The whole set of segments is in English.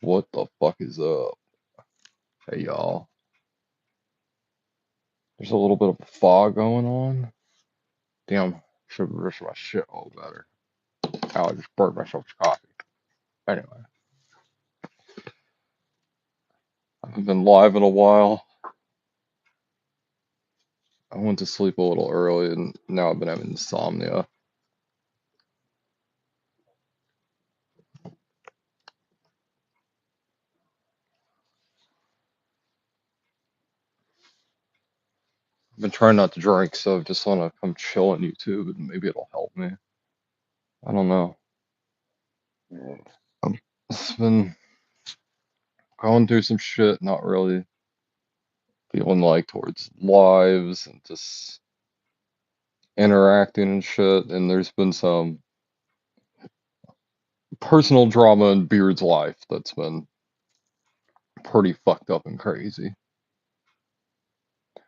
What the fuck is up? Hey y'all. There's a little bit of a fog going on. Damn, should have brushed my shit all better. Ow, I just burnt myself with coffee. Anyway, I haven't been live in a while. I went to sleep a little early and now I've been having insomnia. I've been trying not to drink, so I just want to come chill on YouTube and maybe it'll help me. I don't know. I've just been going through some shit, not really feeling like towards lives and just interacting and shit. And there's been some personal drama in Beard's life that's been pretty fucked up and crazy.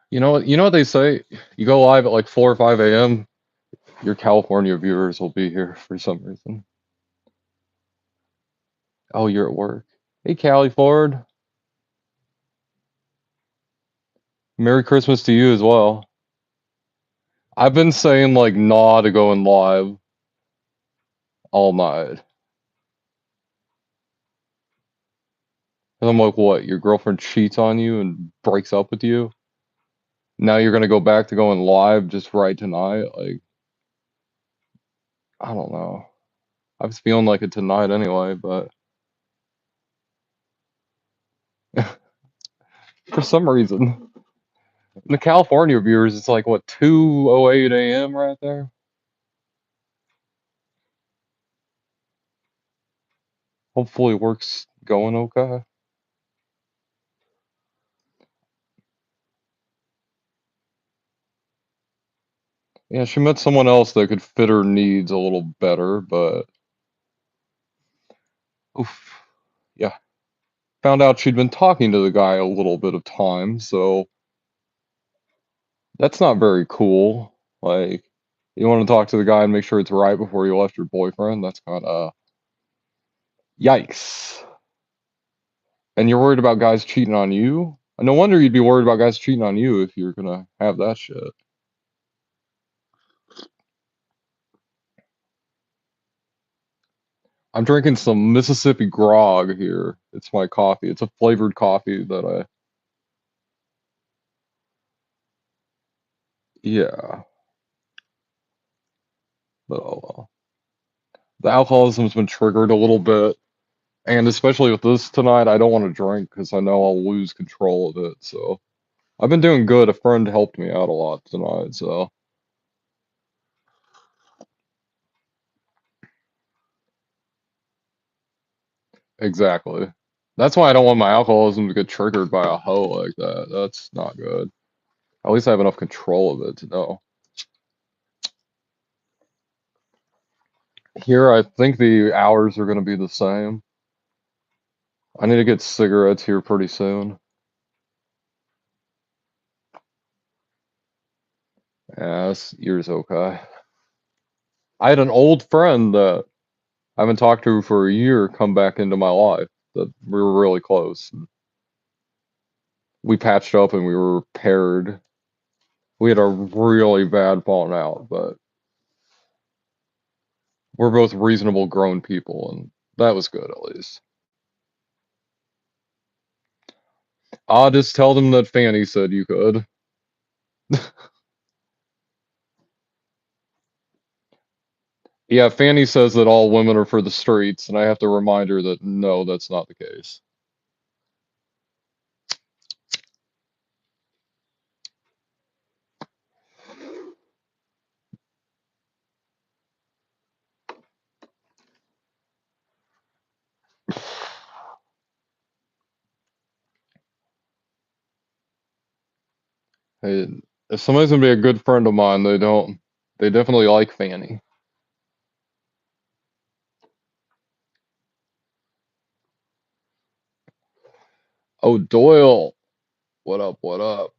You know what they say? You go live at like 4 or 5 a.m., your California viewers will be here for some reason. Oh, you're at work. Hey, Callie Ford. Merry Christmas to you as well. I've been saying like nah to going live all night. And I'm like, what? Your girlfriend cheats on you and breaks up with you? Now you're gonna go back to going live just right tonight? Like, I don't know. I was feeling like it tonight anyway, but for some reason, the California viewers, it's like what 2:08 a.m. right there. Hopefully, work's going okay. Yeah, she met someone else that could fit her needs a little better, but oof, yeah. Found out she'd been talking to the guy a little bit of time, so that's not very cool. Like, you want to talk to the guy and make sure it's right before you left your boyfriend. That's kind of yikes. And you're worried about guys cheating on you? No wonder you'd be worried about guys cheating on you if you're gonna have that shit. I'm drinking some Mississippi grog here. It's my coffee. It's a flavored coffee that yeah. But oh well. The alcoholism's been triggered a little bit, and especially with this tonight, I don't want to drink because I know I'll lose control of it. So I've been doing good. A friend helped me out a lot tonight, so exactly. That's why I don't want my alcoholism to get triggered by a hoe like that. That's not good. At least I have enough control of it to know. Here, I think the hours are going to be the same. I need to get cigarettes here pretty soon. Yeah, this year's okay. I had an old friend that I haven't talked to for a year come back into my life that we were really close. We patched up and we were paired. We had a really bad falling out, but we're both reasonable grown people, and that was good at least. I'll just tell them that Fanny said you could. Yeah, Fanny says that all women are for the streets, and I have to remind her that no, that's not the case. Hey, if somebody's gonna be a good friend of mine, they definitely like Fanny. Oh, Doyle, what up, what up?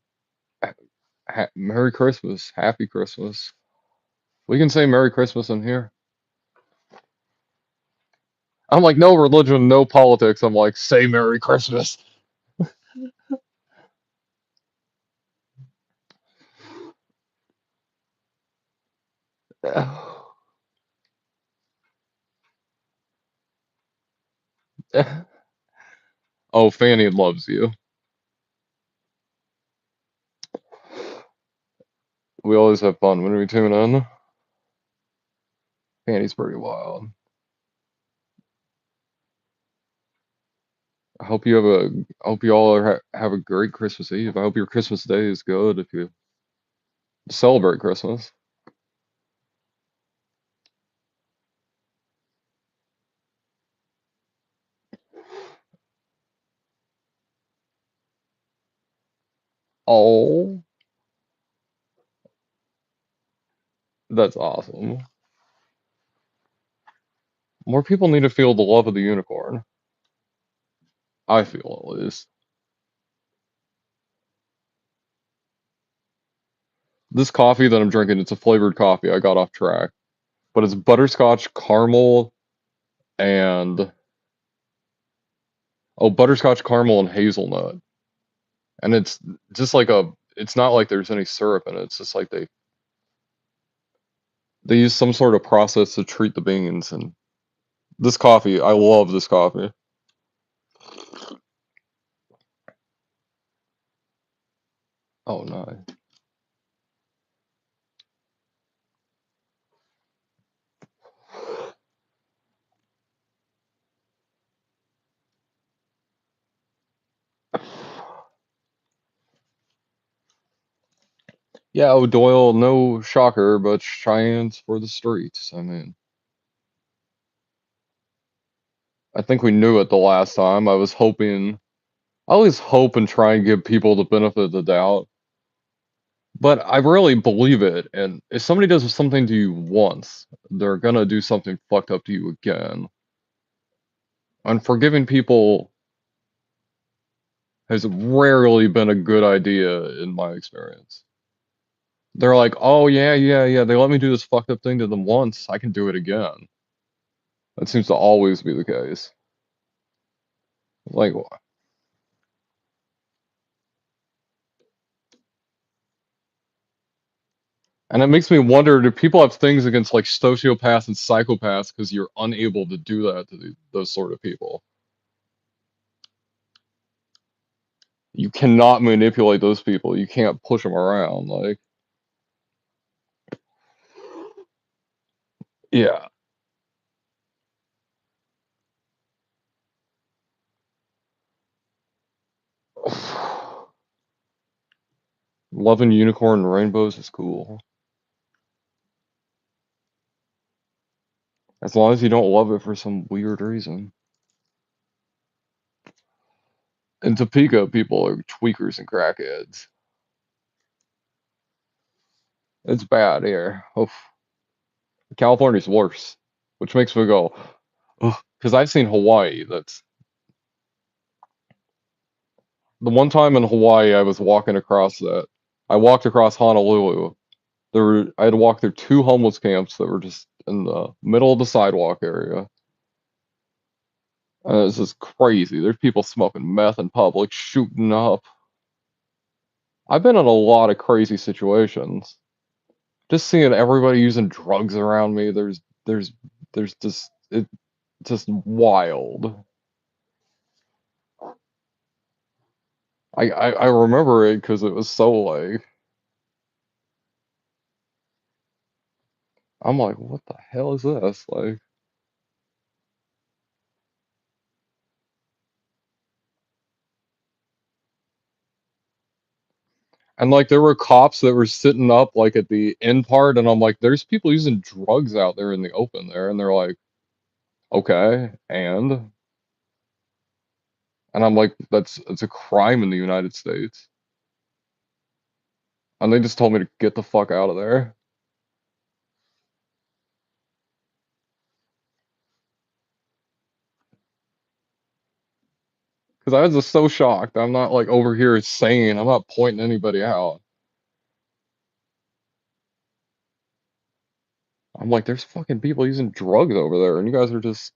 Merry Christmas, Happy Christmas. We can say Merry Christmas in here. I'm like, no religion, no politics. I'm like, say Merry Christmas. Oh, Fanny loves you. We always have fun when we tune in. Fanny's pretty wild. I hope you have a. I hope you all have a great Christmas Eve. I hope your Christmas Day is good if you celebrate Christmas. Oh, that's awesome. More people need to feel the love of the unicorn. I feel at least. This coffee that I'm drinking, it's a flavored coffee. I got off track, but it's butterscotch, caramel, and butterscotch, caramel, and hazelnut. And it's just like a. It's not like there's any syrup in it. It's just like they use some sort of process to treat the beans. And this coffee, I love this coffee. Oh no. Yeah, O'Doyle, no shocker, but Cheyenne's for the streets. I mean, I think we knew it the last time. I always hope and try and give people the benefit of the doubt, but I really believe it. And if somebody does something to you once, they're gonna do something fucked up to you again. And forgiving people has rarely been a good idea in my experience. They're like, oh, yeah, yeah, yeah, they let me do this fucked up thing to them once, I can do it again. That seems to always be the case. Like, and it makes me wonder, do people have things against like sociopaths and psychopaths because you're unable to do that to those sort of people? You cannot manipulate those people. You can't push them around. Like, yeah. Loving unicorn and rainbows is cool. As long as you don't love it for some weird reason. In Topeka, people are tweakers and crackheads. It's bad here. Oof. California's worse, which makes me go, because I've seen Hawaii. That's the one time in Hawaii I was walking across that. I walked across Honolulu. I had to walk through two homeless camps that were just in the middle of the sidewalk area. And it's just crazy. There's people smoking meth in public, shooting up. I've been in a lot of crazy situations. Just seeing everybody using drugs around me, there's just it's just wild. I remember it because it was so like I'm like, what the hell is this? Like, and like there were cops that were sitting up like at the end part, and I'm like, there's people using drugs out there in the open there, and they're like, okay, and I'm like, that's it's a crime in the United States, and they just told me to get the fuck out of there because I was just so shocked. I'm not like over here saying I'm not pointing anybody out. I'm like, there's fucking people using drugs over there, and you guys are just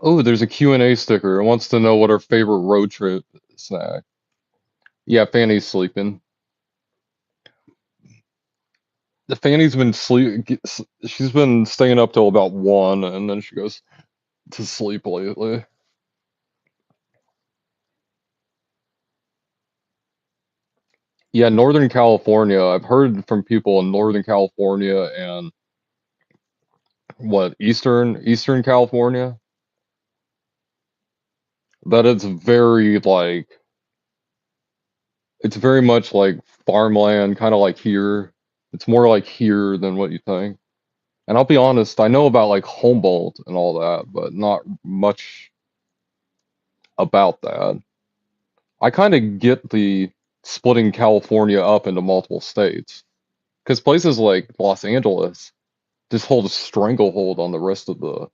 Oh, there's a Q&A sticker. It wants to know what our favorite road trip snack. Yeah, Fanny's sleeping. The Fanny's been she's been staying up till about 1 and then she goes to sleep lately. Yeah, Northern California. I've heard from people in Northern California and what, Eastern California, that it's very much like farmland, kind of like here. It's more like here than what you think. And I'll be honest, I know about like Humboldt and all that, but not much about that. I kind of get the splitting California up into multiple states because places like Los Angeles just hold a stranglehold on the rest of the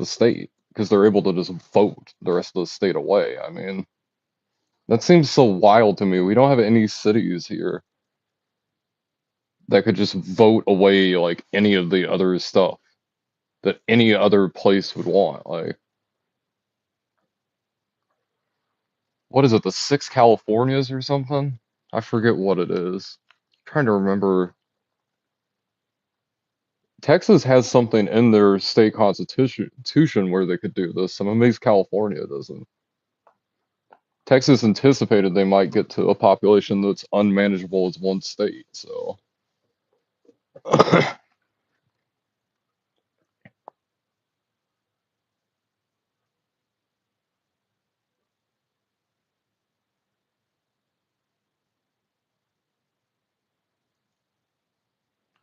state because they're able to just vote the rest of the state away. I mean, that seems so wild to me. We don't have any cities here that could just vote away like any of the other stuff that any other place would want. Like, what is it, the six Californias or something? I forget what it is. I'm trying to remember. Texas has something in their state constitution where they could do this. I'm amazed California doesn't. Texas anticipated they might get to a population that's unmanageable as one state, so.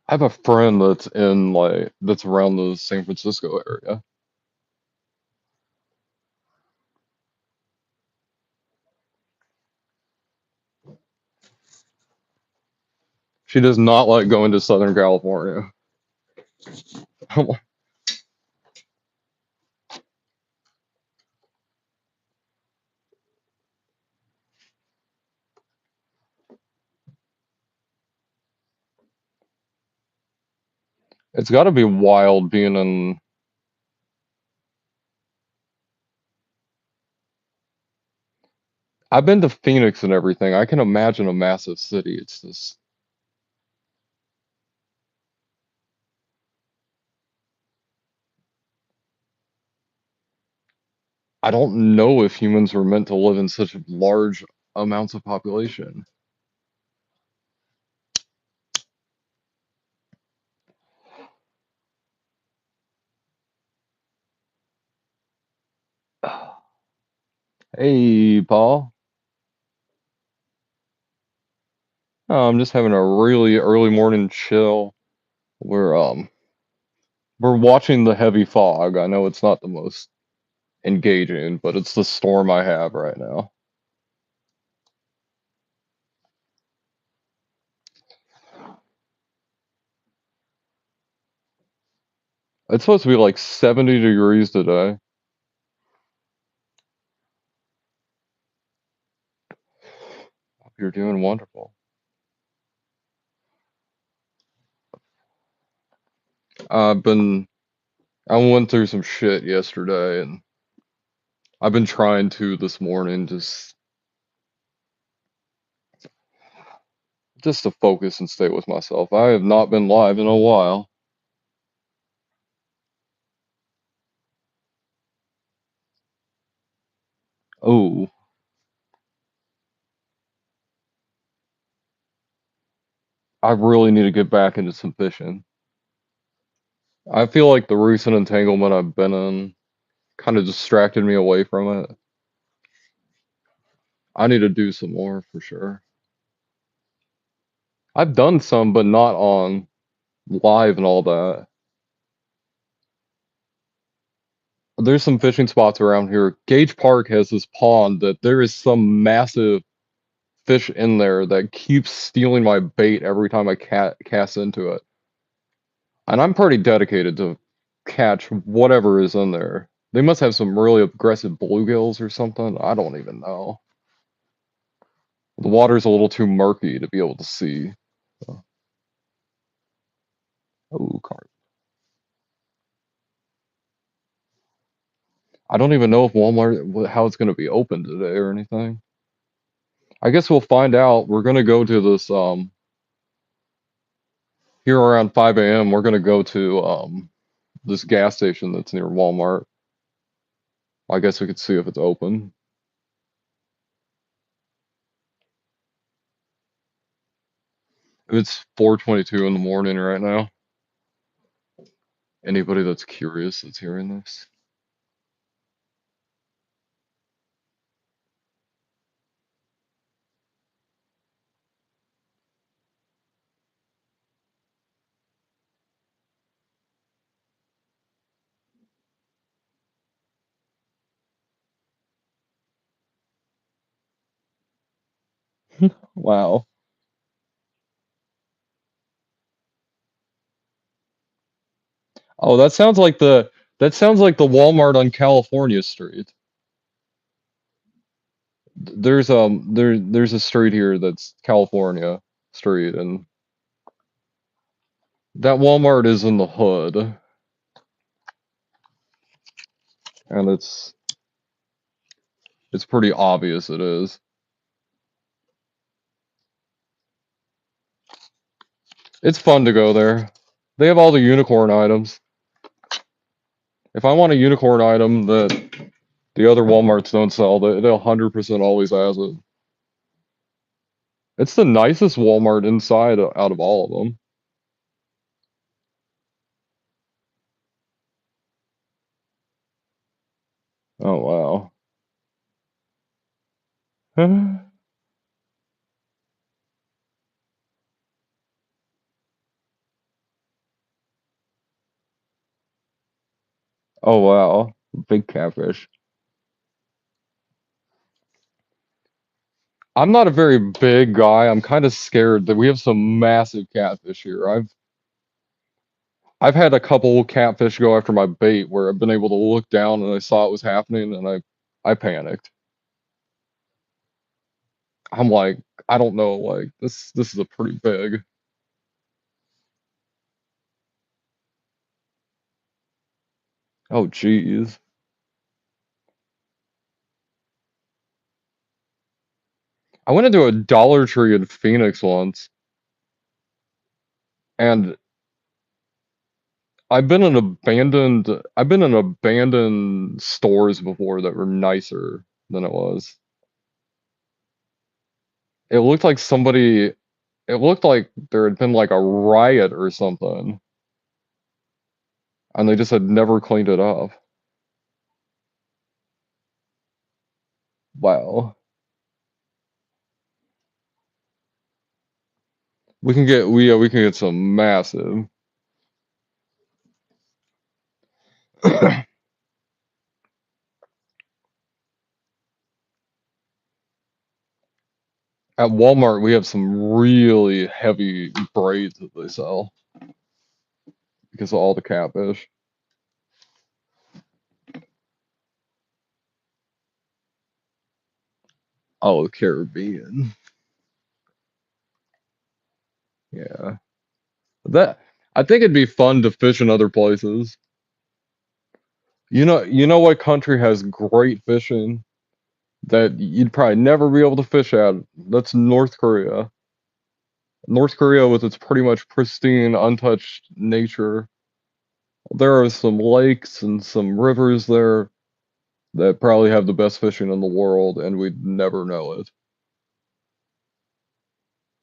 I have a friend that's around the San Francisco area. She does not like going to Southern California. It's got to be wild being in. I've been to Phoenix and everything. I can imagine a massive city. It's just, I don't know if humans were meant to live in such large amounts of population. Hey, Paul. I'm just having a really early morning chill. We're watching the heavy fog. I know it's not the most engaging, but it's the storm I have right now. It's supposed to be like 70 degrees today. You're doing wonderful. I've been I went through some shit yesterday and I've been trying to this morning just to focus and stay with myself. I have not been live in a while. Oh, I really need to get back into some fishing. I feel like the recent entanglement I've been in kind of distracted me away from it. I need to do some more for sure. I've done some, but not on live and all that. There's some fishing spots around here. Gage Park has this pond that there is some massive fish in there that keeps stealing my bait every time I cast into it. And I'm pretty dedicated to catch whatever is in there. They must have some really aggressive bluegills or something. I don't even know. The water's a little too murky to be able to see. So. Oh, carp. I don't even know if Walmart how it's going to be open today or anything. I guess we'll find out. We're going to go to this here around 5 a.m. We're going to go to this gas station that's near Walmart. I guess we could see if it's open. It's 4:22 in the morning right now. Anybody that's curious that's hearing this. Wow. Oh, that sounds like the Walmart on California Street. There's a street here that's California Street, and that Walmart is in the hood, and it's pretty obvious it is. It's fun to go there. They have all the unicorn items. If I want a unicorn item that the other Walmarts don't sell, they'll 100% always has it. It's the nicest Walmart inside out of all of them. Oh wow. Oh wow. Big catfish. I'm not a very big guy. I'm kind of scared that we have some massive catfish here. I've had a couple catfish go after my bait where I've been able to look down and I saw it was happening and I panicked. I'm like, I don't know, like this is a pretty big. Oh geez. I went into a Dollar Tree in Phoenix once, and I've been in abandoned stores before that were nicer than it was. It looked like it looked like there had been like a riot or something, and they just had never cleaned it up. Wow. We can get some massive. At Walmart, we have some really heavy braids that they sell because of all the catfish. Oh, the Caribbean. Yeah. That I think it'd be fun to fish in other places. You know what country has great fishing that you'd probably never be able to fish at? That's North Korea. North Korea with its pretty much pristine, untouched nature. There are some lakes and some rivers there that probably have the best fishing in the world, and we'd never know it.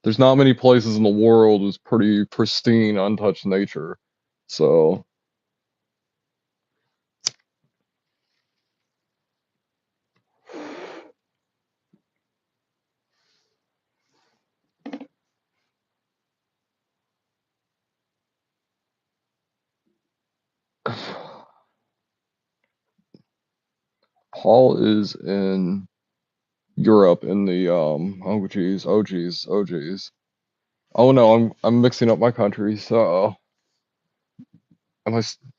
There's not many places in the world with pretty pristine, untouched nature. So, Paul is in Europe in the oh geez. Oh no, I'm mixing up my countries. So,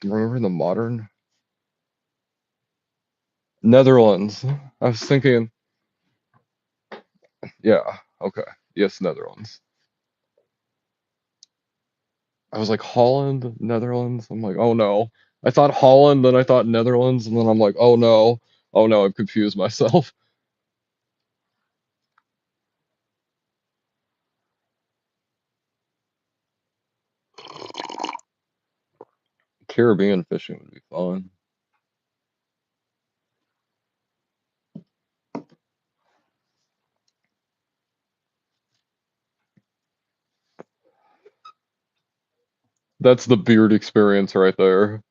remembering the modern Netherlands? I was thinking, yeah, okay, yes, Netherlands. I was like Holland, Netherlands. I'm like, oh no. I thought Holland, then I thought Netherlands, and then I'm like, oh no, I've confused myself. Caribbean fishing would be fun. That's the beard experience right there.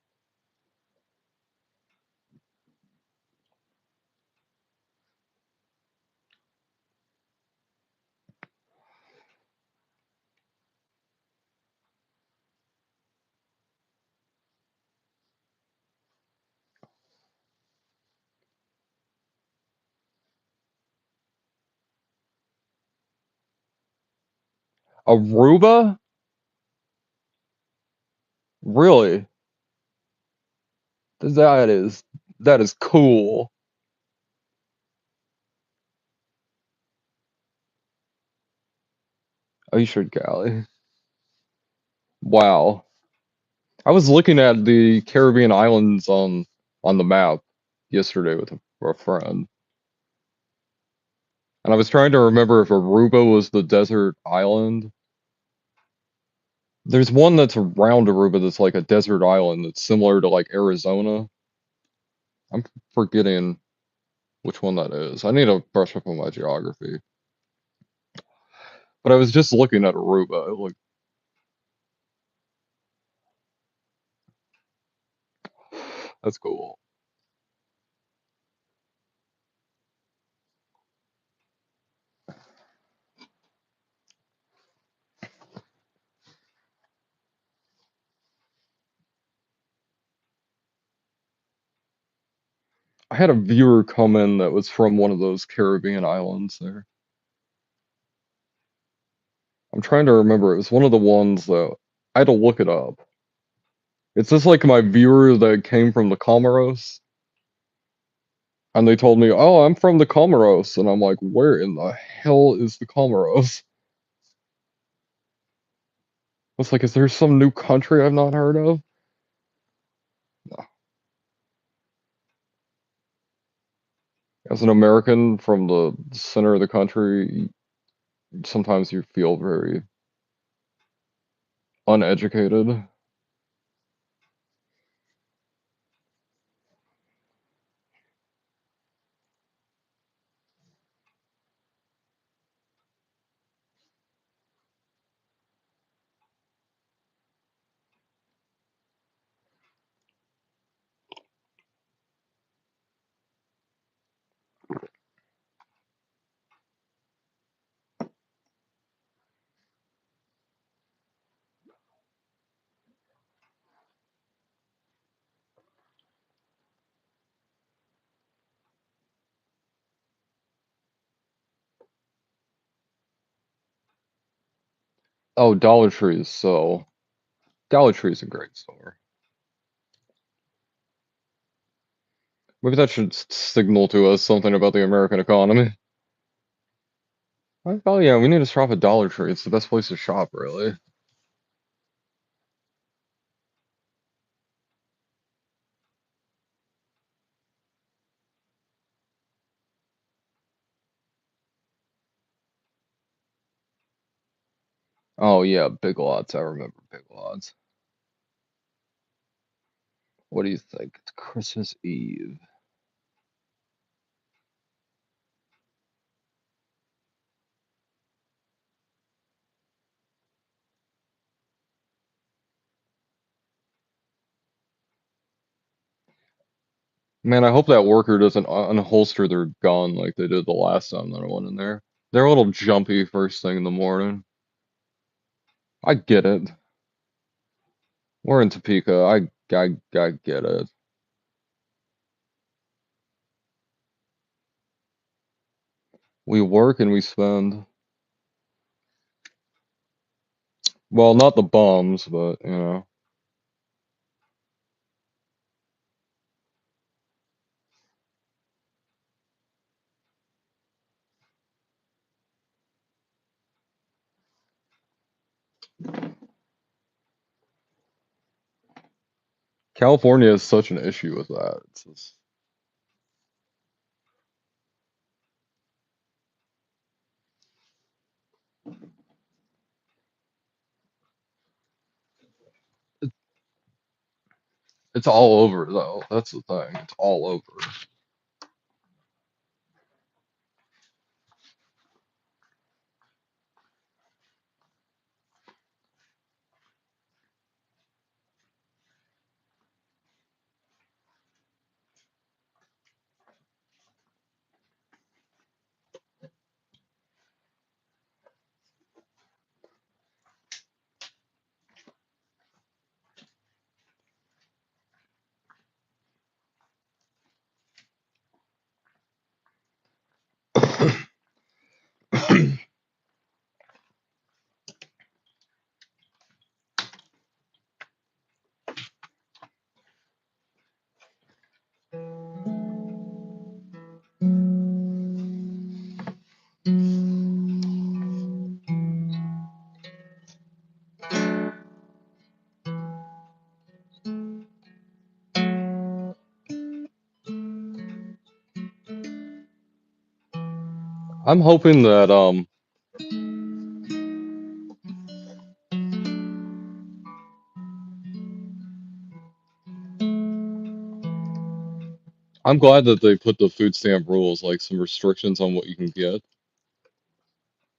Aruba? Really? That is that is cool. Oh, you should, Callie. Wow. I was looking at the Caribbean islands on the map yesterday with a friend, and I was trying to remember if Aruba was the desert island. There's one that's around Aruba that's like a desert island that's similar to like Arizona. I'm forgetting which one that is. I need to brush up on my geography. But I was just looking at Aruba. Like, that's cool. I had a viewer come in that was from one of those Caribbean islands there. I'm trying to remember. It was one of the ones that I had to look it up. It's just like my viewer that came from the Comoros, and they told me, "Oh, I'm from the Comoros," and I'm like, "Where in the hell is the Comoros?" I was like, "Is there some new country I've not heard of?" No. As an American from the center of the country, sometimes you feel very uneducated. Oh, Dollar Tree is so. Dollar Tree is a great store. Maybe that should signal to us something about the American economy. Oh yeah, we need to shop at Dollar Tree. It's the best place to shop, really. Oh yeah, Big Lots. I remember Big Lots. What do you think? It's Christmas Eve. Man, I hope that worker doesn't unholster their gun like they did the last time that I went in there. They're a little jumpy first thing in the morning. I get it. We're in Topeka. I get it. We work and we spend. Well, not the bums, but you know. California is such an issue with that. It's all over though. That's the thing. It's all over. I'm hoping that I'm glad that they put the food stamp rules, like some restrictions on what you can get.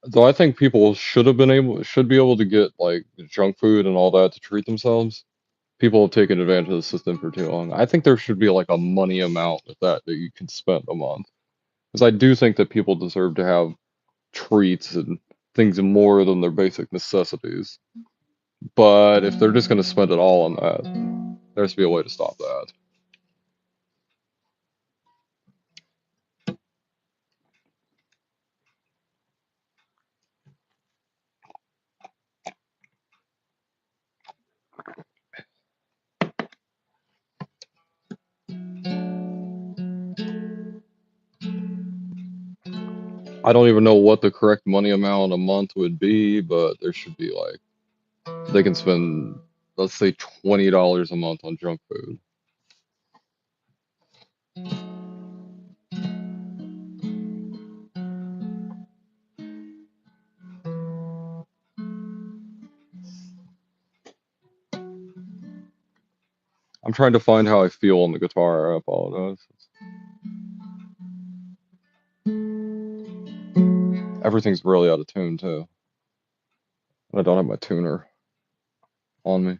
Though I think people should be able to get like junk food and all that to treat themselves. People have taken advantage of the system for too long. I think there should be like a money amount with that you can spend a month. Because I do think that people deserve to have treats and things more than their basic necessities. But if they're just going to spend it all on that, there has to be a way to stop that. I don't even know what the correct money amount a month would be, but there should be like they can spend, let's say, $20 a month on junk food. I'm trying to find how I feel on the guitar. I apologize. Everything's really out of tune too. And I don't have my tuner on me.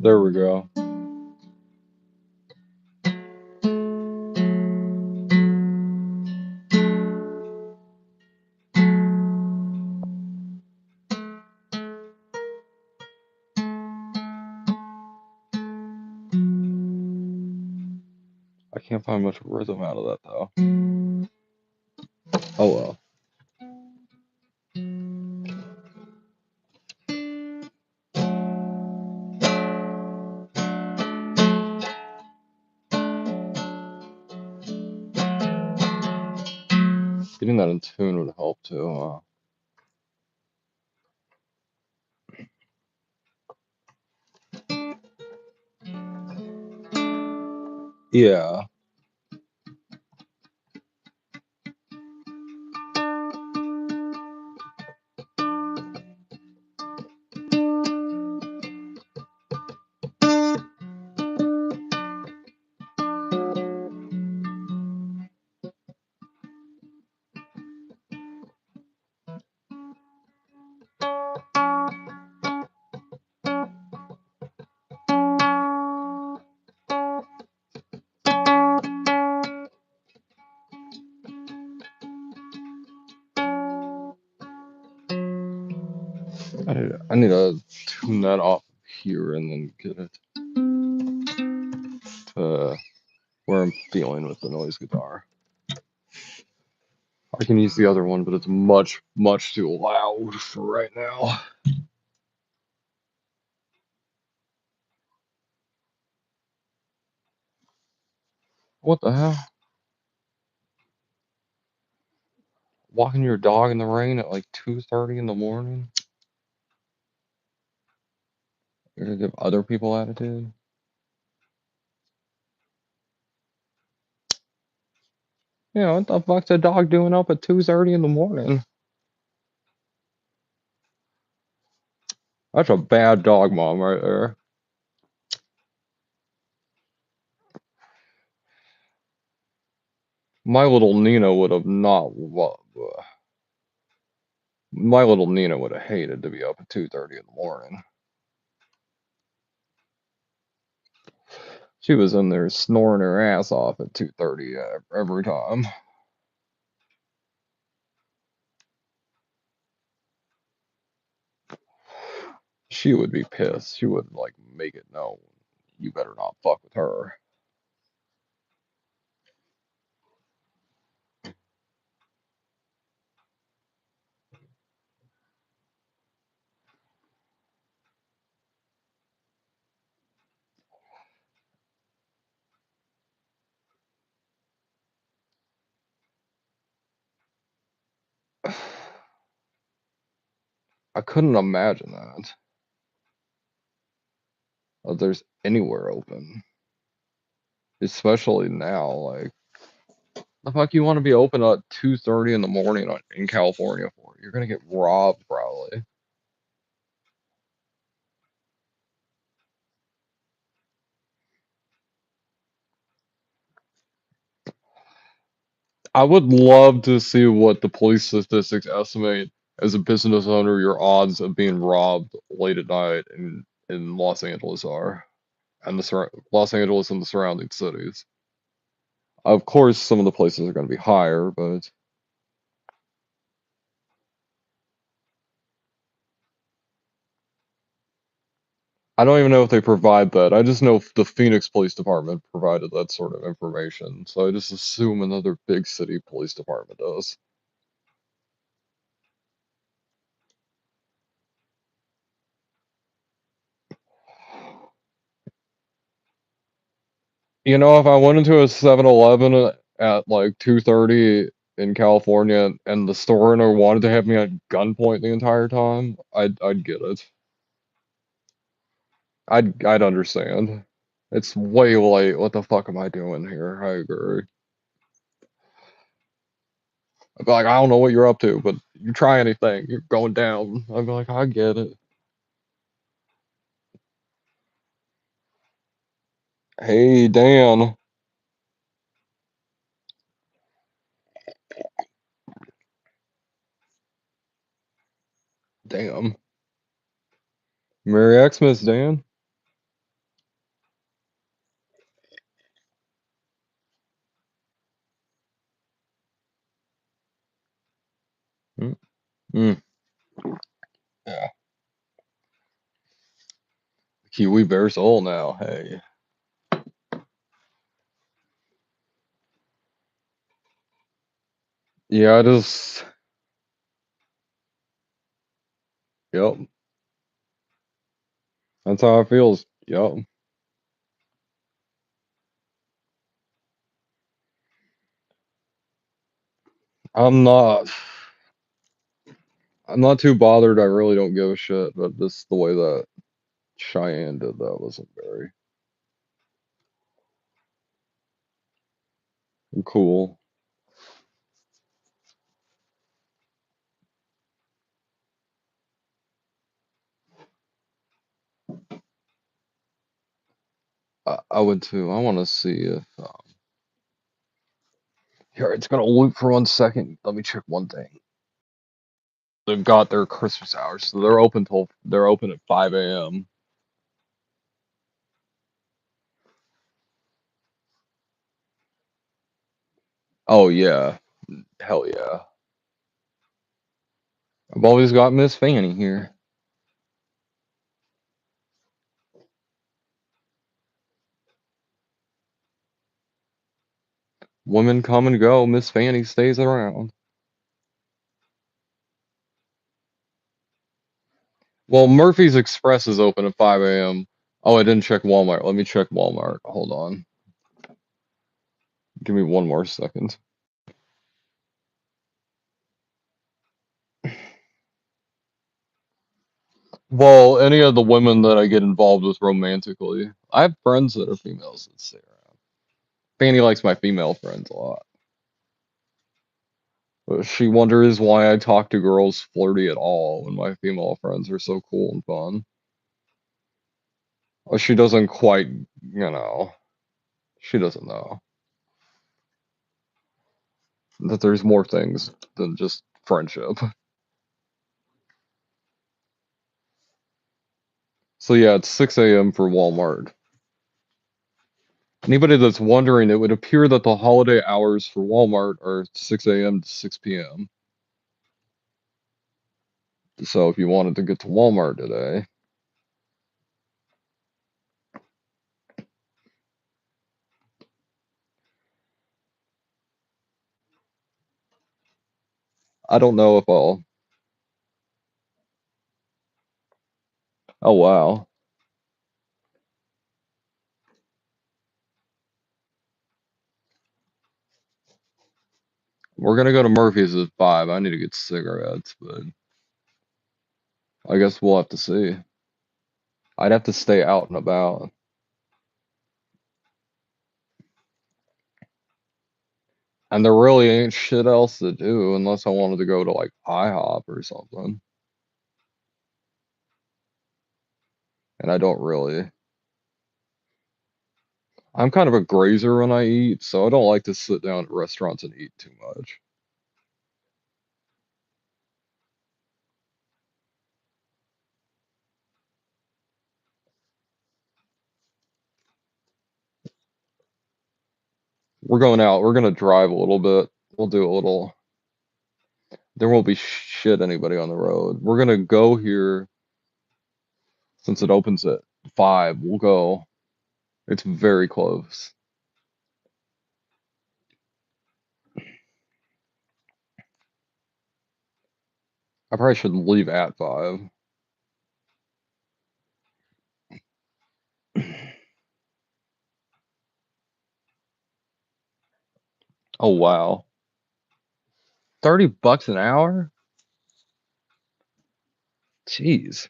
There we go. I can't find much rhythm out of that though. Oh well. Getting that in tune would help too. Yeah. I need to tune that off here and then get it to where I'm feeling with the noise guitar. I can use the other one, but it's much, much too loud for right now. What the hell? Walking your dog in the rain at like 2:30 in the morning? You're gonna give other people attitude? Yeah, what the fuck's a dog doing up at 2:30 in the morning? That's a bad dog mom right there. My little Nina would have not. My little Nina would have hated to be up at 2:30 in the morning. She was in there snoring her ass off at 2:30 every time. She would be pissed. She would like make it known. You better not fuck with her. I couldn't imagine that there's anywhere open, especially now. Like, the fuck you want to be open at 2:30 in the morning in California for? You're gonna get robbed probably. I would love to see what the police statistics estimate as a business owner your odds of being robbed late at night in Los Angeles are, and Los Angeles and the surrounding cities. Of course, some of the places are going to be higher, but I don't even know if they provide that. I just know the Phoenix Police Department provided that sort of information, so I just assume another big city police department does. You know, if I went into a 7-Eleven at like 2:30 in California and the store owner wanted to have me at gunpoint the entire time, I'd get it. I'd understand. It's way late. What the fuck am I doing here? I agree. I'd be like, I don't know what you're up to, but you try anything, you're going down. I'd be like, I get it. Hey, Dan. Damn. Merry Xmas, Dan. Mm, mm, yeah. Kiwi Bear Soul now. Hey. Yeah, I just. Yep. That's how it feels. Yep. I'm not. I'm not too bothered. I really don't give a shit. But just the way that Cheyenne did that wasn't very cool. I would too. I want to see if here it's gonna loop for 1 second. Let me check one thing. They've got their Christmas hours, so they're open at 5 a.m. Oh yeah, hell yeah. I've always got Miss Fanny here. Women come and go. Miss Fanny stays around. Well, Murphy's Express is open at 5 a.m. Oh, I didn't check Walmart. Let me check Walmart. Hold on. Give me one more second. Well, any of the women that I get involved with romantically, I have friends that are females that stay around. Fanny likes my female friends a lot. But she wonders why I talk to girls flirty at all when my female friends are so cool and fun. Well, she doesn't quite, she doesn't know that there's more things than just friendship. So yeah, it's 6 a.m. for Walmart. Anybody that's wondering, it would appear that the holiday hours for Walmart are 6 a.m. to 6 p.m. So if you wanted to get to Walmart today, I don't know if I'll. Oh wow. We're gonna go to Murphy's at 5. I need to get cigarettes, but I guess we'll have to see. I'd have to stay out and about. And there really ain't shit else to do unless I wanted to go to like IHOP or something. And I don't really. I'm kind of a grazer when I eat, so I don't like to sit down at restaurants and eat too much. We're going out. We're gonna drive a little bit. We'll do a little. There won't be shit anybody on the road. We're gonna go here since it opens at 5. We'll go. It's very close. I probably should leave at 5. Oh wow. $30 an hour? Jeez.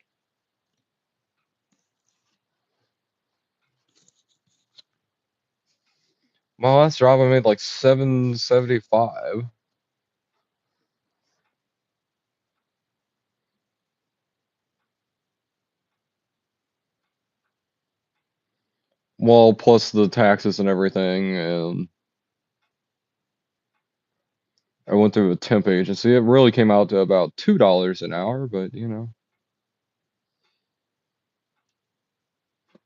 My last job I made like 775. Well, plus the taxes and everything, and I went through a temp agency. It really came out to about $2 an hour, but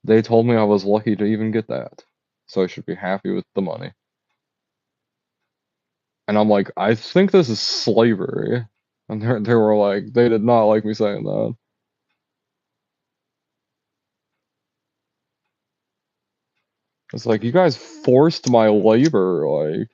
they told me I was lucky to even get that. So I should be happy with the money. And I'm like, I think this is slavery. And they were like, they did not like me saying that. It's like, you guys forced my labor, like,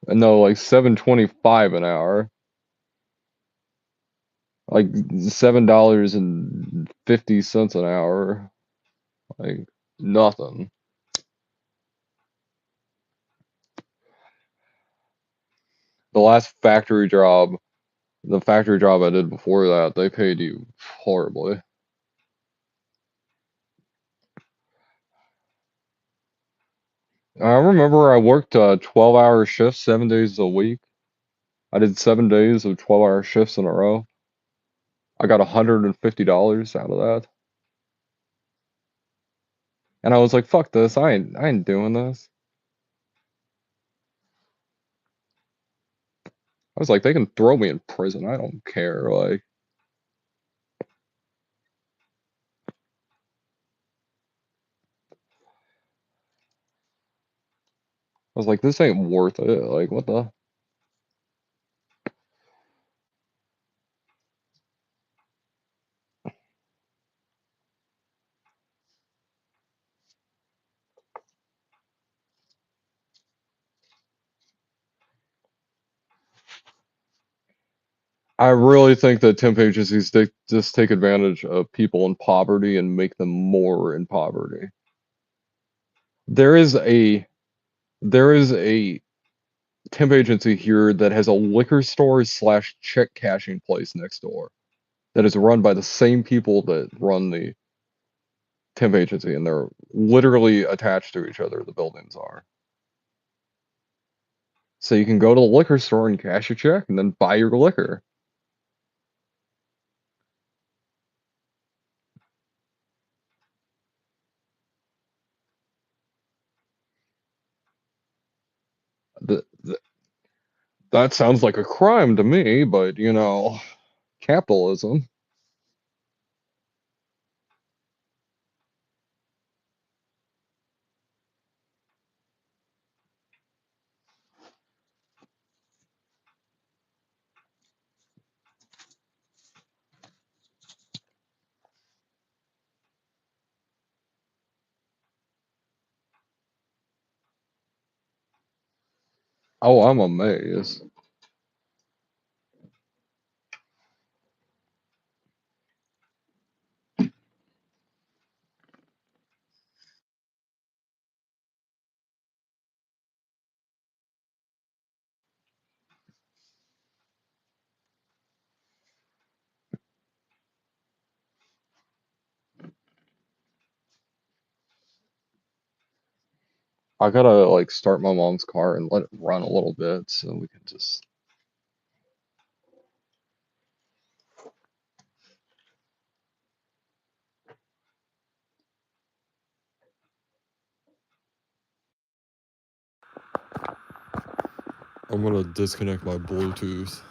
and no, like 7.25 an hour. Like $7.50 an hour. Like nothing. The last the factory job I did before that, they paid you horribly. I remember I worked 12-hour shifts 7 days a week. I did 7 days of 12-hour shifts in a row. I got $150 out of that. And I was like, fuck this, I ain't doing this. I was like, they can throw me in prison. I don't care. Like, I was like, this ain't worth it. Like, what the? I really think that temp agencies just take advantage of people in poverty and make them more in poverty. There is a there is a temp agency here that has a liquor store slash check cashing place next door that is run by the same people that run the temp agency, and they're literally attached to each other, the buildings are. So you can go to the liquor store and cash your check and then buy your liquor. The that sounds like a crime to me, but you know, capitalism. Oh, I'm amazed. I gotta like start my mom's car and let it run a little bit so we can just. I'm gonna disconnect my Bluetooth.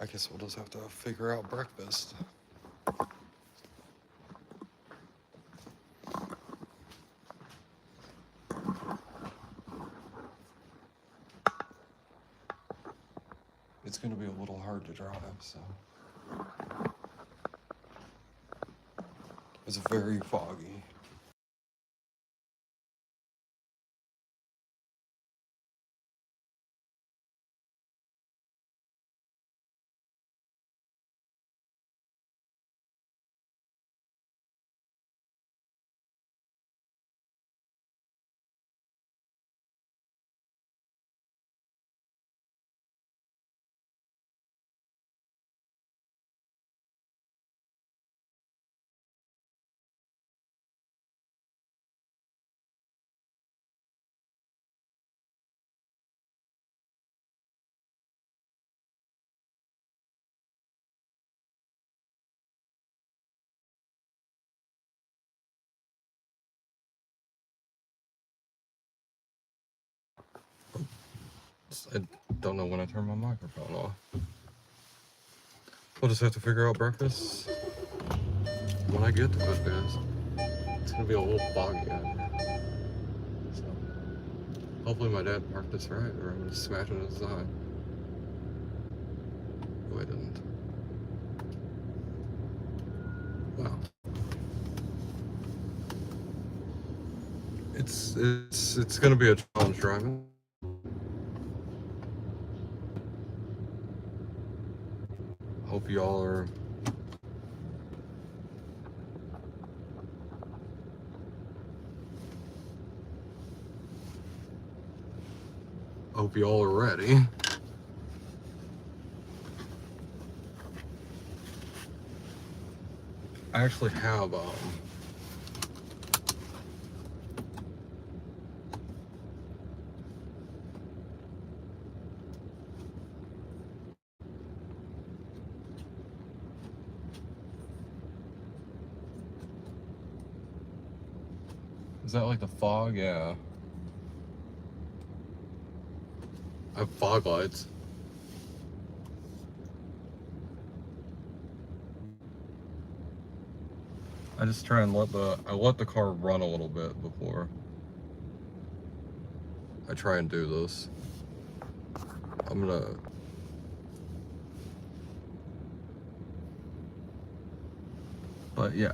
I guess we'll just have to figure out breakfast. hard to drive, so. It's very foggy. I don't know when I turn my microphone off. We'll just have to figure out breakfast when I get to it, guys. It's gonna be a little foggy out here. So, hopefully my dad parked this right, or I'm gonna smash it inside. Oh, I didn't. Wow. It's gonna be a challenge driving. Hope y'all are ready. I actually have is that like the fog? Yeah. I have fog lights. I just try and let the car run a little bit before I try and do this. I'm gonna but yeah.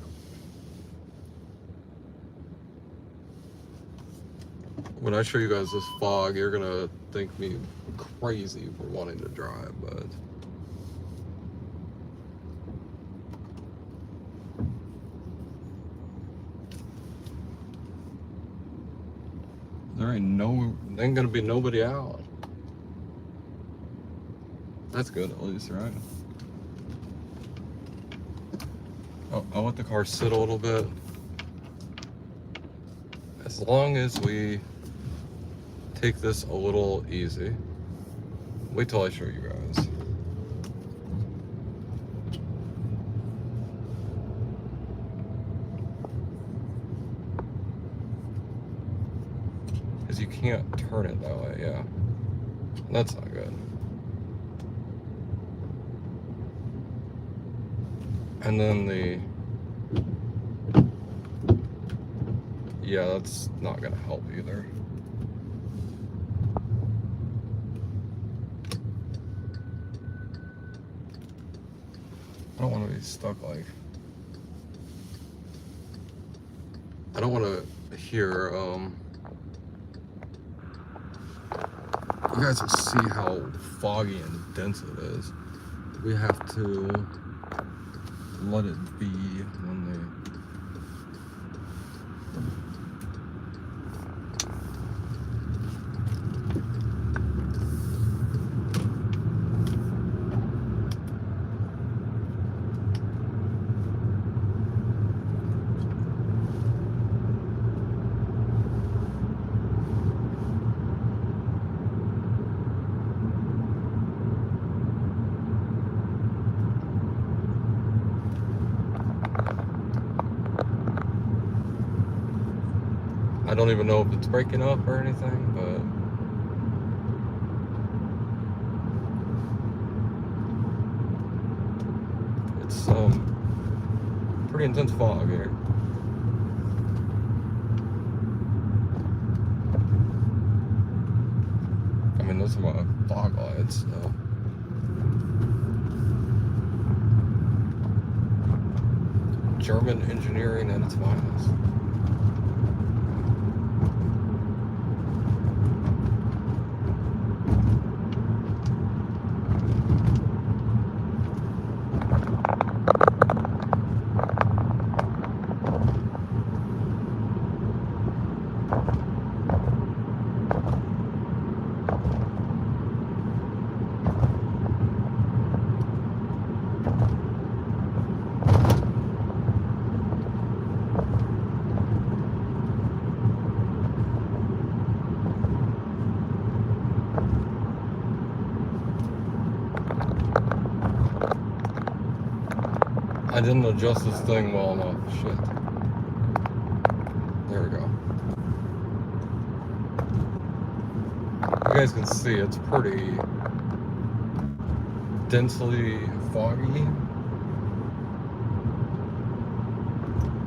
When I show you guys this fog, you're gonna think me crazy for wanting to drive, but there ain't gonna be nobody out. That's good, at least, right? I'll let the car sit a little bit. As long as we take this a little easy. Wait till I show you guys. Because you can't turn it that way, yeah. That's not good. And then yeah, that's not gonna help either. I don't want to be stuck like. I don't want to hear. You guys will see how foggy and dense it is. We have to let it be when they. I don't even know if it's breaking up or anything, but it's pretty intense fog here. I mean, those are my fog lights, so. German engineering at its finest. I didn't adjust this thing well enough. Shit. There we go. You guys can see it's pretty densely foggy.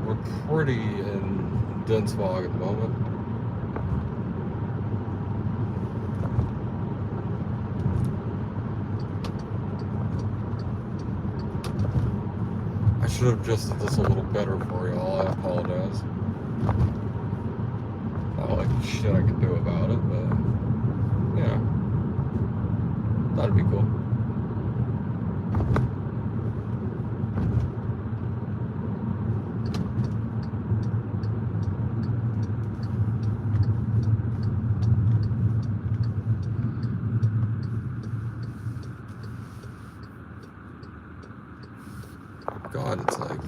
We're pretty in dense fog at the moment. I should have adjusted this a little better for y'all. I apologize. Not like shit I can do about it, but yeah, that'd be cool. God, it's like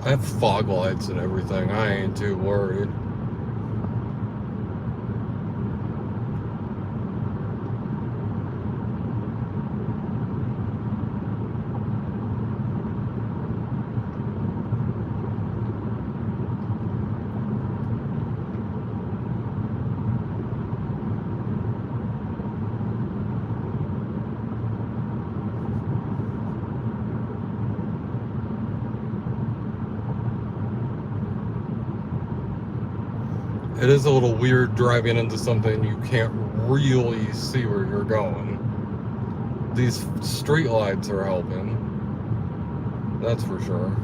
I have fog lights and everything. I ain't too worried. It is a little weird driving into something you can't really see where you're going. These street lights are helping. That's for sure.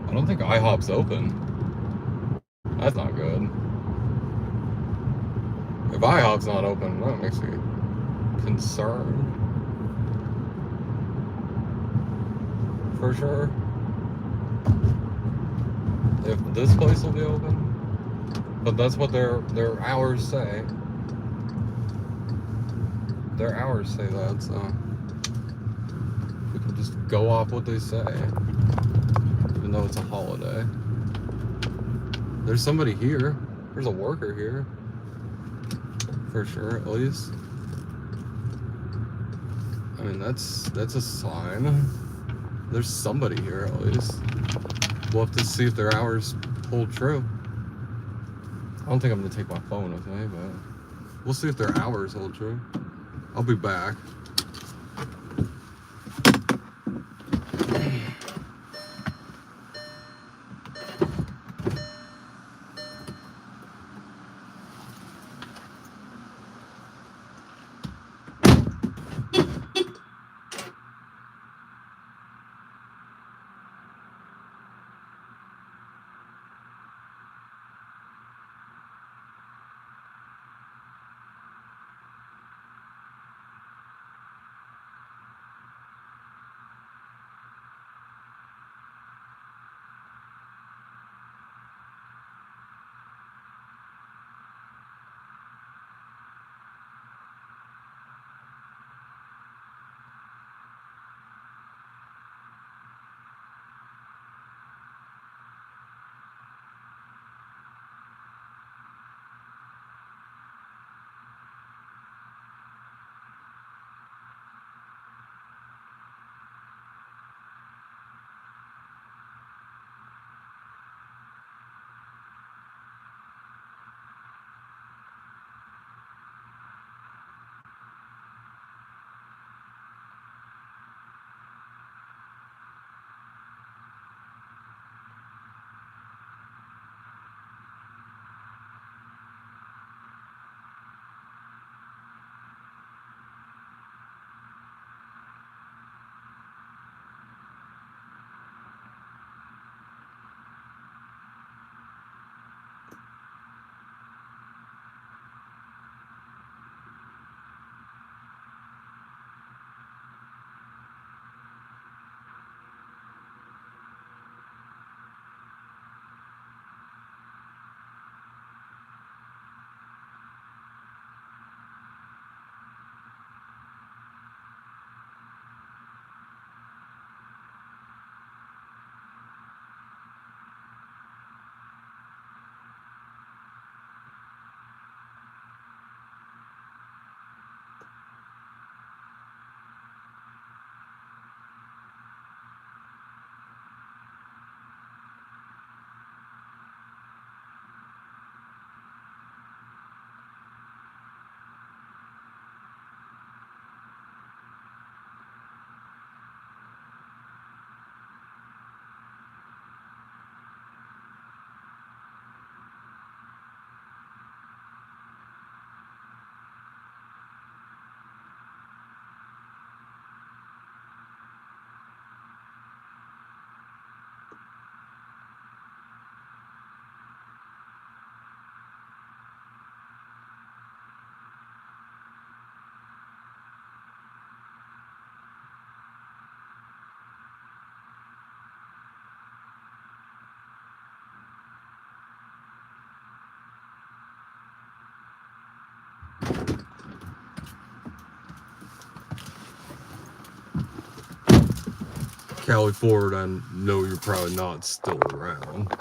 I don't think IHOP's open. That's not good. If IHOP's not open, that makes me concerned. For sure. If this place will be open. But that's what their hours say. Their hours say that, so we can just go off what they say. Even though it's a holiday. There's somebody here. There's a worker here. For sure, at least. I mean, that's a sign. There's somebody here, at least. We'll have to see if their hours hold true. I don't think I'm gonna take my phone with me, but we'll see if their hours hold true. I'll be back. Callie Ford, I know you're probably not still around,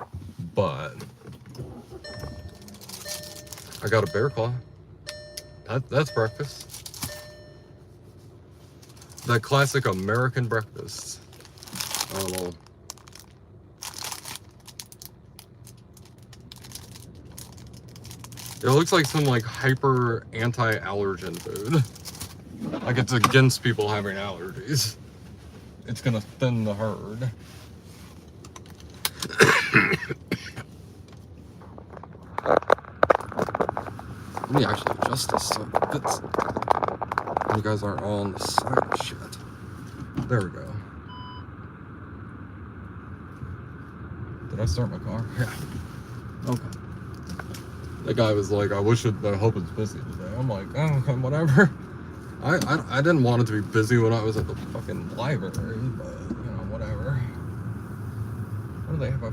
but I got a bear claw. That's breakfast. That classic American breakfast. I don't know. It looks like some like hyper anti-allergen food. Like it's against people having allergies. It's gonna thin the herd. Let me actually adjust this so it fits. You guys aren't all on the side of shit. There we go. Did I start my car? Yeah. Okay. The guy was like, I hope it's busy today. I'm like, oh, okay, whatever. I didn't want it to be busy when I was at the fucking library, but, you know, whatever. What do they have, a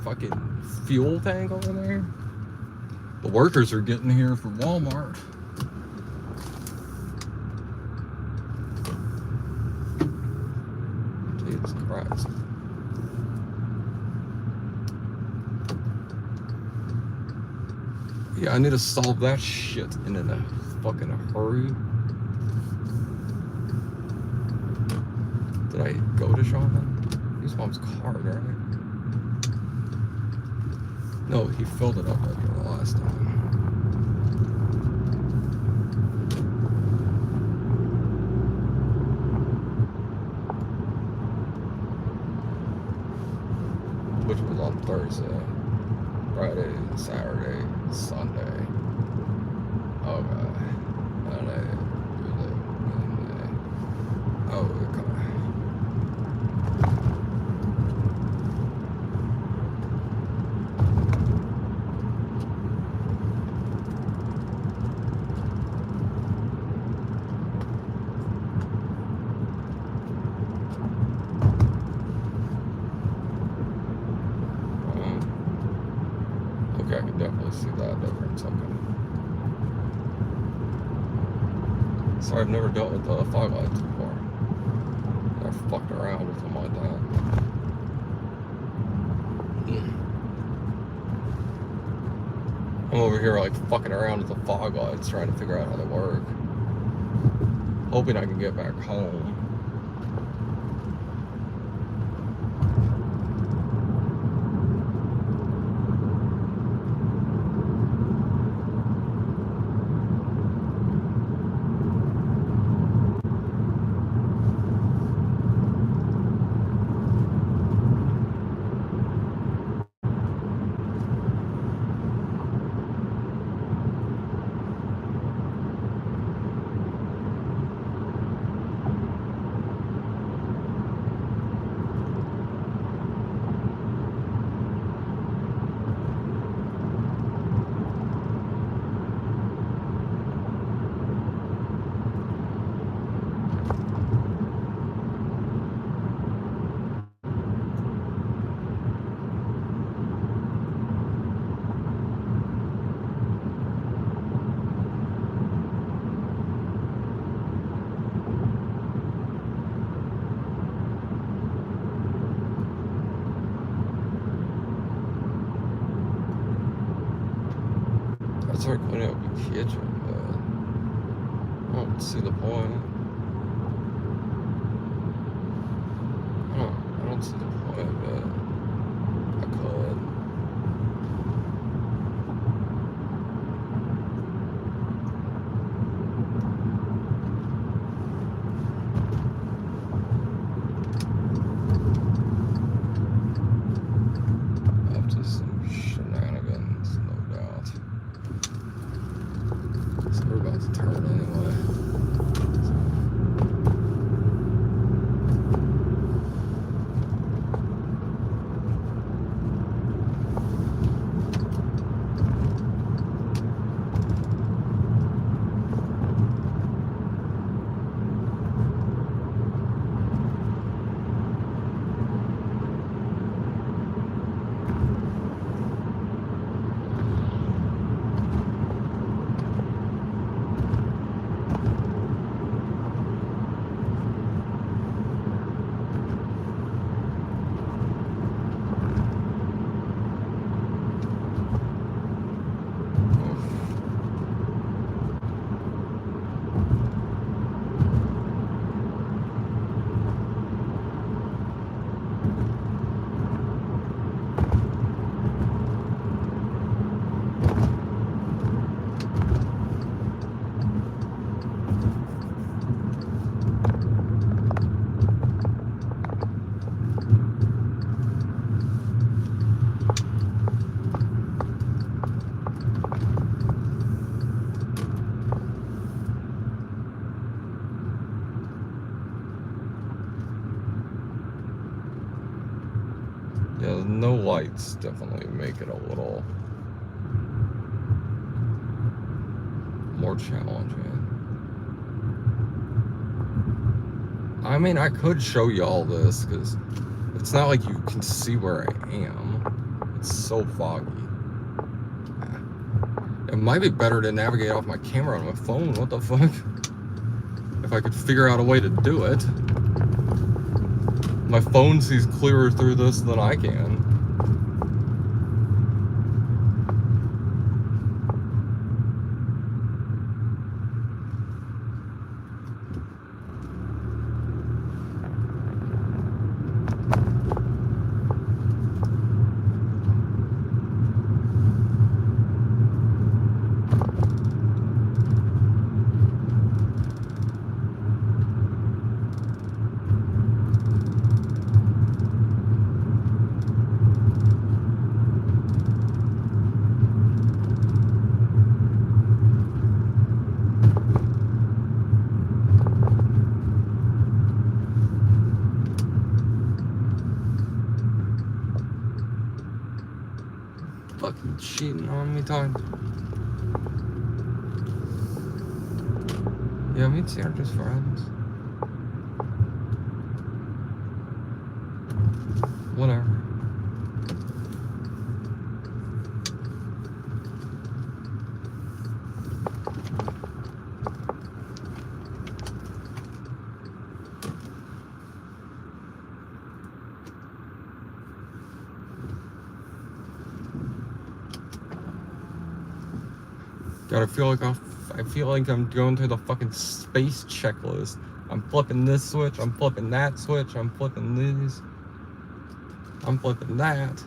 fucking fuel tank over there? The workers are getting here from Walmart. Jesus Christ. Yeah, I need to solve that shit in a fucking hurry. Did I go to Sean? Use Mom's card, right? No, he filled it up after the last time. Which was on Thursday, Friday, Saturday, Sunday. Okay. Monday, Tuesday, Wednesday. Oh, okay. Okay, I can definitely see that difference. Okay. Sorry, I've never dealt with fog lights before. I've fucked around with them like that. I'm over here like fucking around with the fog lights, trying to figure out how they work. Hoping I can get back home. I started cleaning up the kitchen, but I don't see the point. I don't see the point, but I could. Up to some shenanigans, no doubt. So we're about to turn anyway. no lights definitely make it a little more challenging. I mean, I could show you all this, because it's not like you can see where I am. It's so foggy. It might be better to navigate off my camera on my phone. What the fuck? If I could figure out a way to do it. My phone sees clearer through this than I can. Fucking cheating on me, time. Yeah, me and Sarah are just friends. Whatever. God, I feel like I'm going through the fucking space checklist. I'm flipping this switch, I'm flipping that switch, I'm flipping these, I'm flipping that.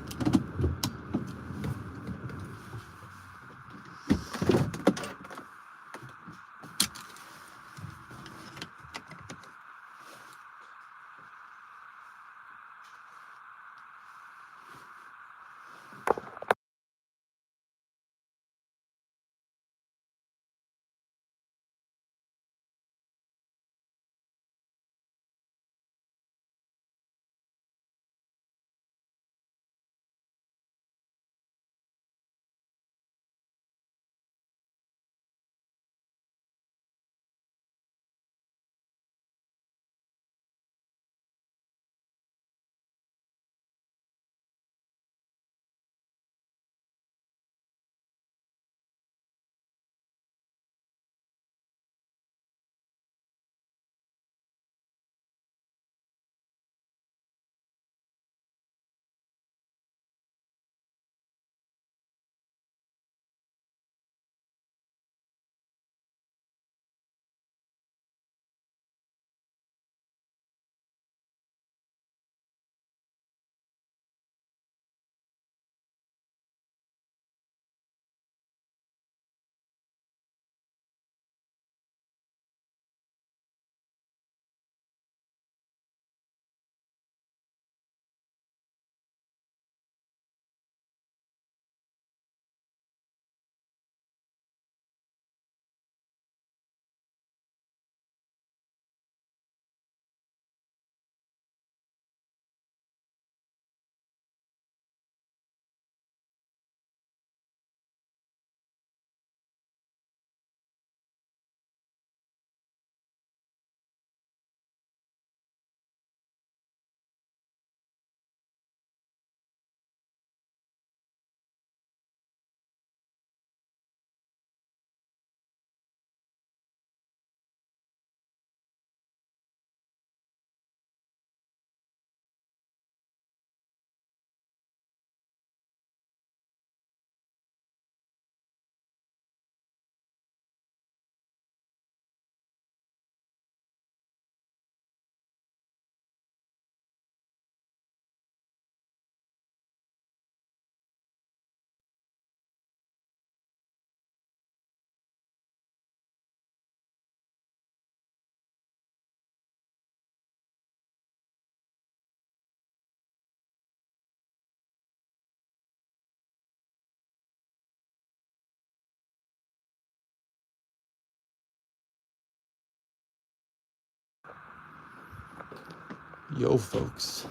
Yo, folks.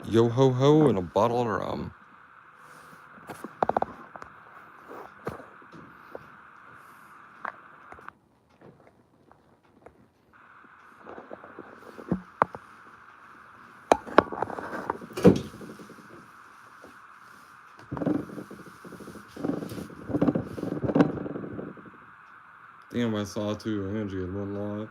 Yo ho ho and a bottle of rum. Damn, I saw too. Angie had one live.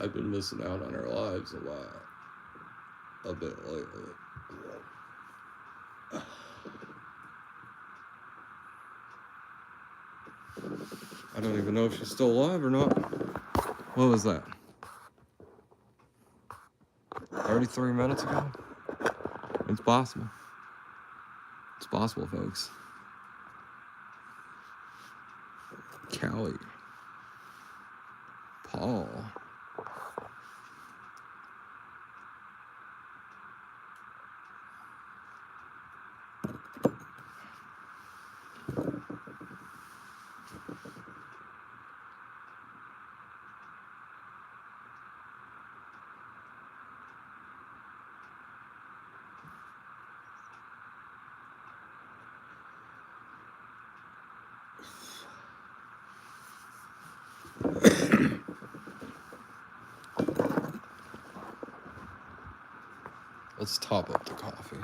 I've been missing out on her lives a lot. A bit lately. I don't even know if she's still alive or not. What was that? 33 minutes ago? It's possible. It's possible, folks. Callie. Paul. Let's top up the coffee.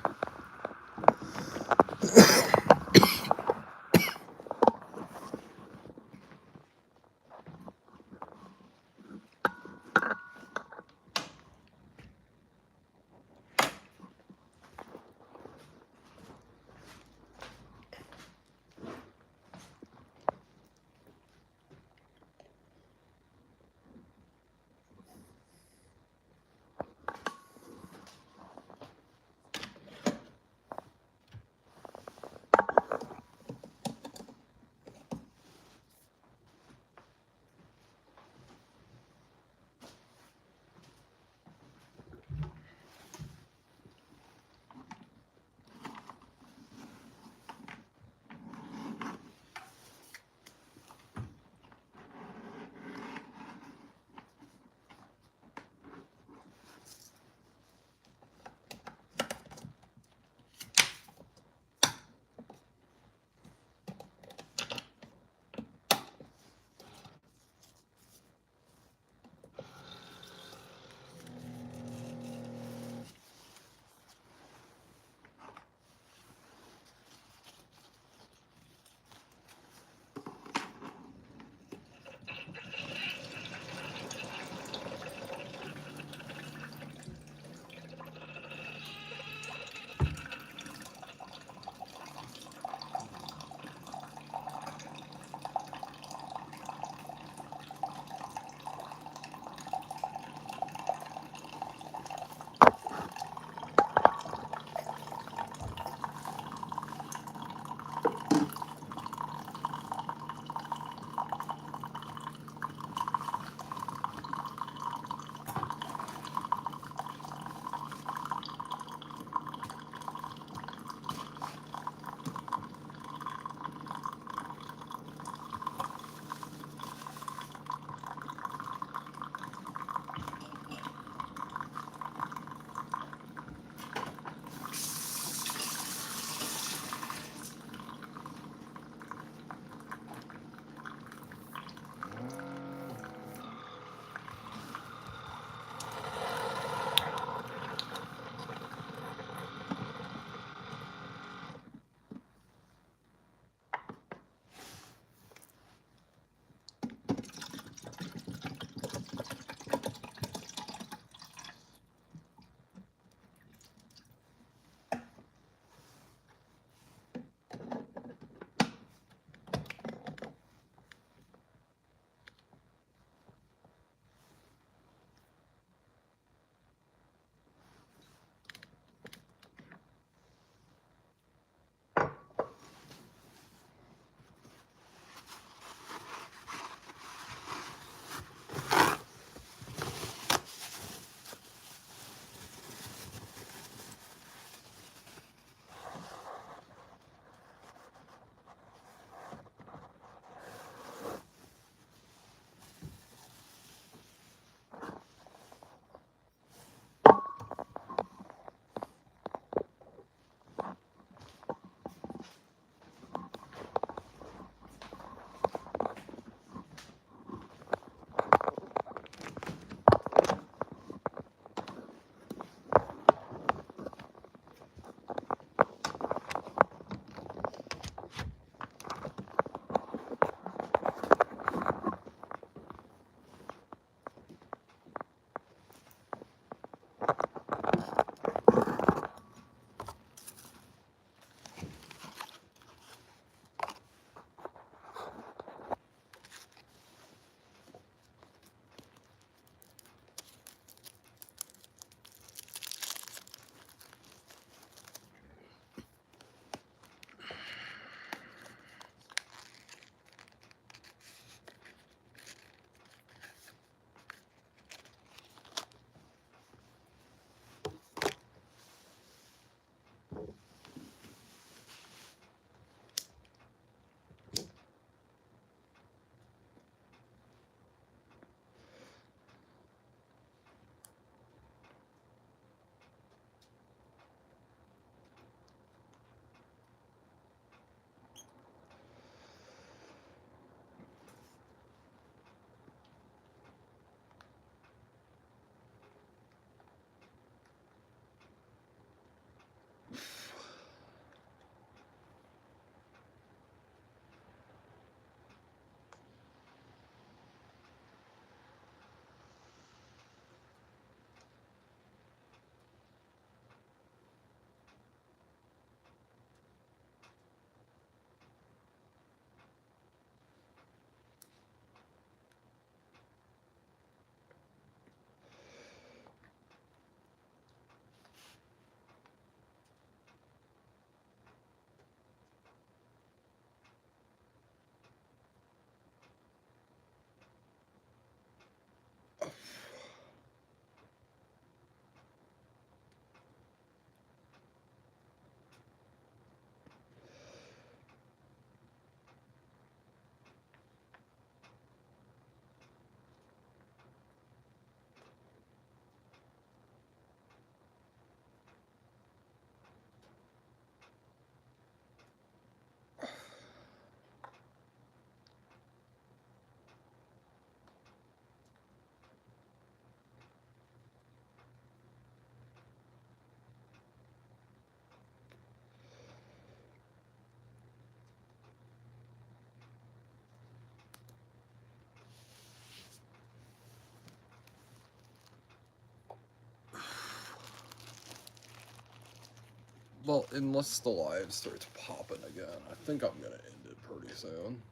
Well, unless the live starts popping again, I think I'm gonna end it pretty soon.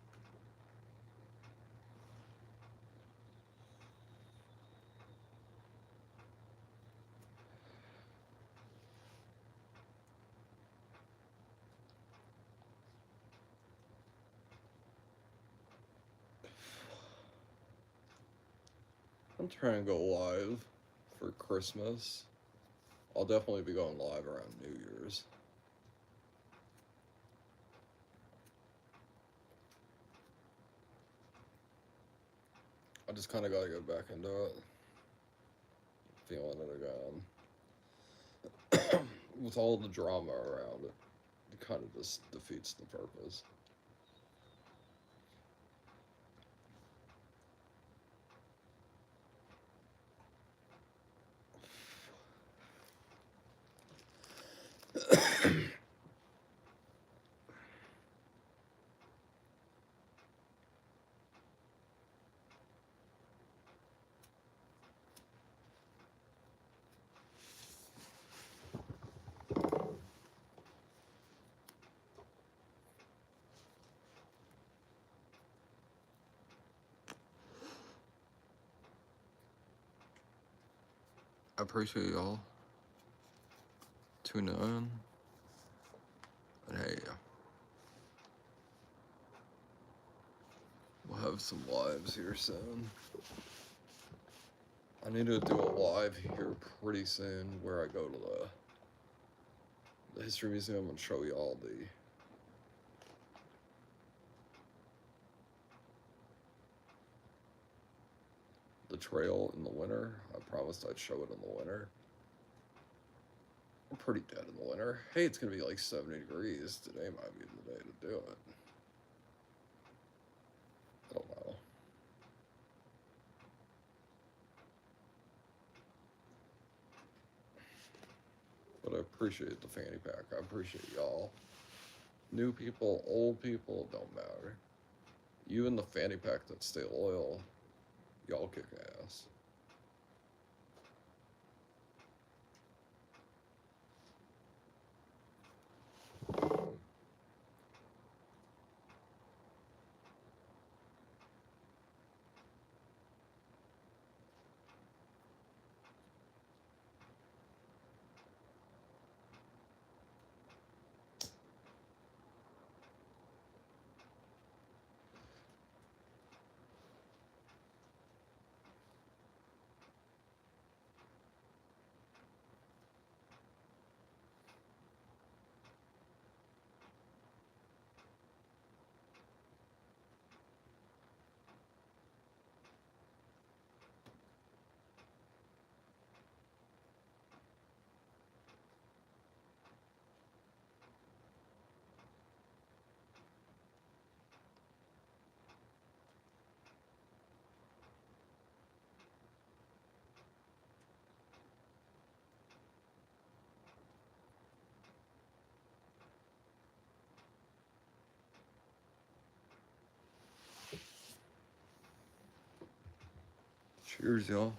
I'm trying to go live for Christmas. I'll definitely be going live around New Year's. I just kind of gotta get back into it. Feeling it again. With all the drama around it, it kind of just defeats the purpose. I appreciate y'all tuning in. And hey, we'll have some lives here soon. I need to do a live here pretty soon where I go to the History Museum and show y'all the trail in the winter. I promised I'd show it in the winter. I'm pretty dead in the winter. Hey, it's gonna be like 70 degrees. Today might be the day to do it. I don't know. But I appreciate the fanny pack. I appreciate y'all. New people, old people, don't matter. You and the fanny pack that stay loyal, y'all kick ass. Cheers, y'all.